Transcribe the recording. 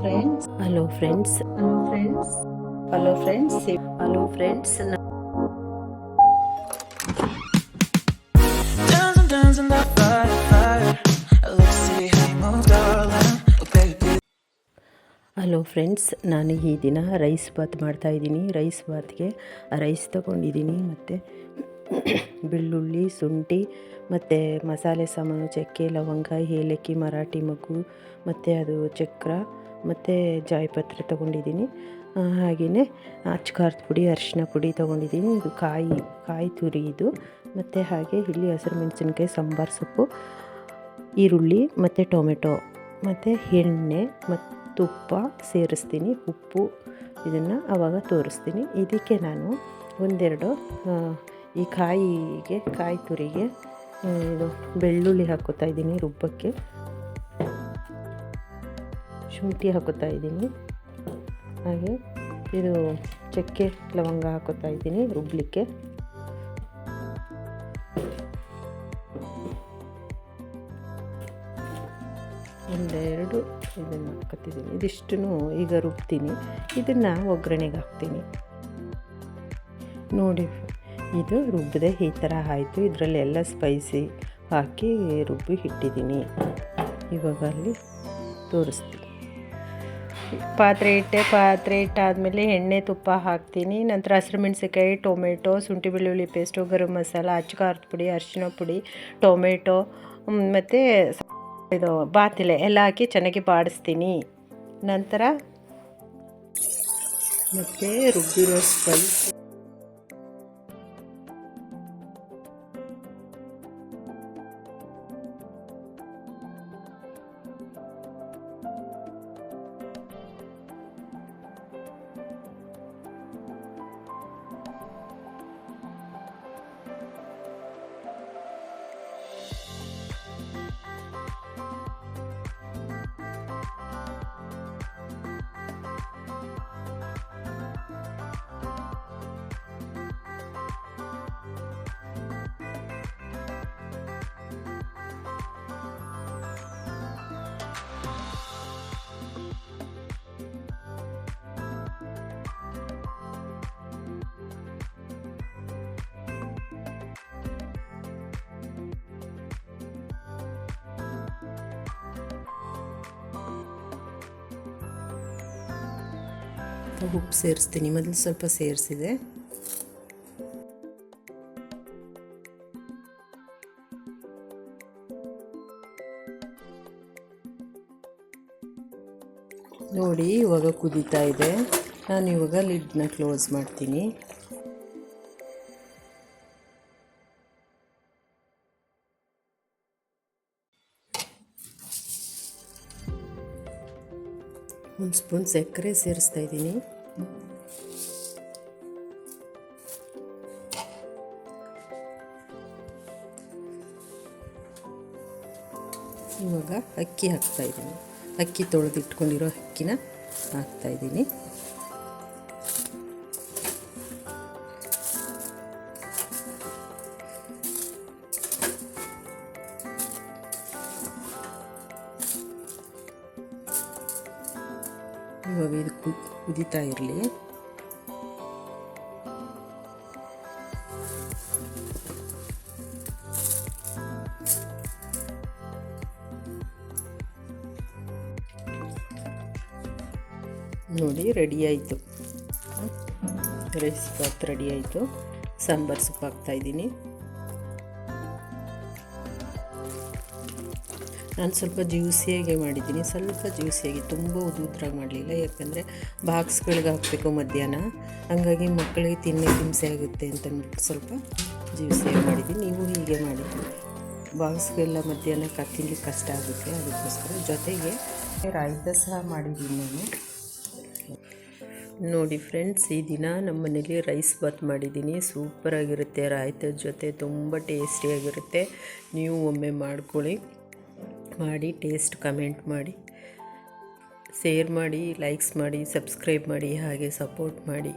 Friends. Hello friends. Hello friends. Hello friends. Hello friends. Hello friends, ನಾನು ಈ ದಿನ rice Baat ಮಾಡ್ತಾಯಿದ್ದೀನಿ. ರೈಸ್ ಬಾತ್ಗೆ ರೈಸ್ ತೊಗೊಂಡಿದ್ದೀನಿ, ಮತ್ತು ಬೆಳ್ಳುಳ್ಳಿ, ಶುಂಠಿ ಮತ್ತು ಮಸಾಲೆ ಸಾಮಾನು, ಚಕ್ಕೆ, ಲವಂಗ, ಏಲಕ್ಕಿ, ಮರಾಠಿ ಮೊಗ್ಗು, ಮತ್ತು ಅದು ಚಕ್ರ ಮತ್ತು ಜಾಯಿಪತ್ರೆ ತೊಗೊಂಡಿದ್ದೀನಿ. ಹಾಗೆಯೇ ಅಚ್ಕಾರದ ಪುಡಿ, ಅರಿಶಿನ ಪುಡಿ ತೊಗೊಂಡಿದ್ದೀನಿ. ಇದು ಕಾಯಿ ತುರಿ ಇದು. ಮತ್ತು ಹಾಗೆ ಇಲ್ಲಿ ಹಸಿರು ಮೆಣಸಿನ್ಕಾಯಿ, ಸಾಂಬಾರು ಸೊಪ್ಪು, ಈರುಳ್ಳಿ ಮತ್ತು ಟೊಮೆಟೊ ಮತ್ತು ಎಣ್ಣೆ ಮತ್ತು ತುಪ್ಪ ಸೇರಿಸ್ತೀನಿ. ಉಪ್ಪು ಇದನ್ನು ಆವಾಗ ತೋರಿಸ್ತೀನಿ. ಇದಕ್ಕೆ ನಾನು ಒಂದೆರಡು ಈ ಕಾಯಿ ತುರಿಗೆ ಇದು ಬೆಳ್ಳುಳ್ಳಿ ಹಾಕೋತಾ ಇದ್ದೀನಿ ರುಬ್ಬಕ್ಕೆ. ಶುಂಠಿ ಹಾಕೋತಾ ಇದ್ದೀನಿ. ಹಾಗೆ ಇದು ಚಕ್ಕೆ ಲವಂಗ ಹಾಕೋತಾ ಇದ್ದೀನಿ ರುಬ್ಬಲಿಕ್ಕೆ. ಒಂದೆರಡು ಇದನ್ನು ಹಾಕೋತಿದ್ದೀನಿ. ಇದಿಷ್ಟನ್ನು ಈಗ ರುಬ್ತೀನಿ. ಇದನ್ನು ಒಗ್ಗರಣೆಗೆ ಹಾಕ್ತೀನಿ. ನೋಡಿ, ಇದು ರುಬ್ಬದೆ ಈ ಥರ ಆಯಿತು. ಇದರಲ್ಲೆಲ್ಲ ಸ್ಪೈಸಿ ಹಾಕಿ ರುಬ್ಬಿ ಇಟ್ಟಿದ್ದೀನಿ. ಇವಾಗ ಅಲ್ಲಿ ತೋರಿಸ್ತೀನಿ. ಪಾತ್ರೆ ಇಟ್ಟಾದಮೇಲೆ ಎಣ್ಣೆ, ತುಪ್ಪ ಹಾಕ್ತೀನಿ. ನಂತರ ಹಸಿರು ಮೆಣಸಿನ್ಕಾಯಿ, ಟೊಮೆಟೊ, ಶುಂಠಿ ಬೆಳ್ಳುಳ್ಳಿ ಪೇಸ್ಟು, ಗರಂ ಮಸಾಲ, ಅಚ್ಕಾರದ ಪುಡಿ, ಅರಿಶಿನ ಪುಡಿ, ಟೊಮೆಟೊ ಮತ್ತು ಇದು ಬಾತಿಲೆ ಎಲ್ಲ ಹಾಕಿ ಚೆನ್ನಾಗಿ ಬಾಡಿಸ್ತೀನಿ. ನಂತರ ಮತ್ತು ರುಬ್ಬಿರೋ ಸ್ಪೈಸ್ ಉಪ್ಪು ಸೇರಿಸ್ತೀನಿ. ಮೊದಲು ಸ್ವಲ್ಪ ಸೇರಿಸಿದೆ. ನೋಡಿ, ಇವಾಗ ಕುದೀತಾ ಇದೆ. ನಾನು ಇವಾಗ ಲಿಡ್ನ ಕ್ಲೋಸ್ ಮಾಡ್ತೀನಿ. ಒಂದು ಸ್ಪೂನ್ ಸಕ್ಕರೆ ಸೇರಿಸ್ತಾ ಇದ್ದೀನಿ. ಇವಾಗ ಅಕ್ಕಿ ಹಾಕ್ತಾಯಿದ್ದೀನಿ. ಅಕ್ಕಿ ತೊಳೆದಿಟ್ಕೊಂಡಿರೋ ಅಕ್ಕಿನ ಹಾಕ್ತಾಯಿದ್ದೀನಿ. ಇವಾಗ ಇದು ಕುದೀತಾ ಇರಲಿ. ನೋಡಿ, ರೆಡಿ ಆಯಿತು. ರೈಸ್ ಬಾತ್ ರೆಡಿ ಆಯಿತು. ಸಾಂಬಾರು ಸೊಪ್ಪು ಹಾಕ್ತಾಯಿದ್ದೀನಿ. ನಾನು ಸ್ವಲ್ಪ ಜ್ಯೂಸಿಯಾಗಿ ಮಾಡಿದ್ದೀನಿ. ಸ್ವಲ್ಪ ಜ್ಯೂಸಿಯಾಗಿ, ತುಂಬ ಉದ್ರಾಗಿ ಮಾಡಲಿಲ್ಲ. ಯಾಕಂದರೆ ಬಾಕ್ಸ್ಗಳಿಗೆ ಹಾಕಬೇಕು ಮಧ್ಯಾಹ್ನ. ಹಾಗಾಗಿ ಮಕ್ಕಳಿಗೆ ತಿನ್ನೋಕ್ಕೆ ಹಿಂಸೆ ಆಗುತ್ತೆ ಅಂತ ಅಂದ್ಬಿಟ್ಟು ಸ್ವಲ್ಪ ಜ್ಯೂಸಿಯಾಗಿ ಮಾಡಿದ್ದೀನಿ. ನೀವು ಹೀಗೆ ಮಾಡಿ. ಬಾಕ್ಸ್ಗೆಲ್ಲ ಮಧ್ಯಾಹ್ನ ತಿನ್ನಲಿಕ್ಕೆ ಕಷ್ಟ ಆಗುತ್ತೆ. ಅದಕ್ಕೋಸ್ಕರ ಜೊತೆಗೆ ರಾಯ್ತ ಸಹ ಮಾಡಿದ್ದೀನಿ ನಾನು. ನೋಡಿ ಫ್ರೆಂಡ್ಸ್, ಈ ದಿನ ನಮ್ಮ ಮನೇಲಿ ರೈಸ್ ಬಾತ್ ಮಾಡಿದ್ದೀನಿ. ಸೂಪರಾಗಿರುತ್ತೆ. ರಾಯ್ತದ ಜೊತೆ ತುಂಬ ಟೇಸ್ಟಿಯಾಗಿರುತ್ತೆ. ನೀವು ಒಮ್ಮೆ ಮಾಡ್ಕೊಳ್ಳಿ. ಮಾಡಿ ಟೇಸ್ಟ್ ಕಮೆಂಟ್ ಮಾಡಿ, ಶೇರ್ ಮಾಡಿ, ಲೈಕ್ಸ್ ಮಾಡಿ, ಸಬ್ಸ್ಕ್ರೈಬ್ ಮಾಡಿ, ಹಾಗೆ ಸಪೋರ್ಟ್ ಮಾಡಿ.